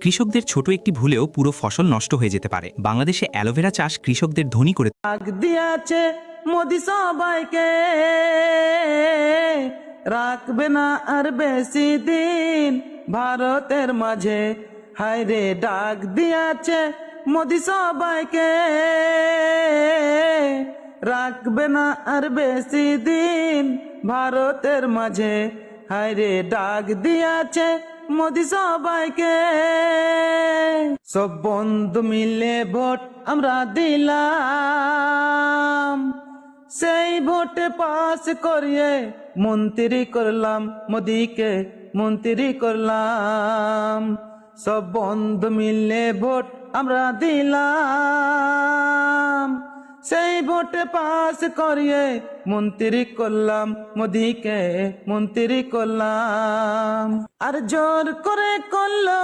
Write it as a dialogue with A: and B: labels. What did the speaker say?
A: কৃষকদের ছোট একটি ভুলেও পুরো ফসল নষ্ট হয়ে যেতে পারে। বাংলাদেশে অ্যালোভেরা চাষ কৃষকদের ধনী করে
B: দিয়েছে মোদি সবাইকে, রাখবে না আর বেশি দিন ভারতের মাঝে। হায় রে ডাক দিয়েছে মোদি সবাইকে, রাখবে না আর বেশি দিন ভারতের মাঝে। হায় রে ডাক দিয়েছে মোদি সবাইকে। সব বন্ধু মিলে ভোট আমরা দিলাম, সেই ভোটে পাস করিয়ে মন্ত্রী করলাম, মোদিকে মন্ত্রী করলাম। সব বন্ধু মিলে ভোট আমরা দিলাম, সেই ভোটে পাস করিয়ে মন্ত্রী করলাম, মোদিকে মন্ত্রী করলাম। আর জোর করে করলো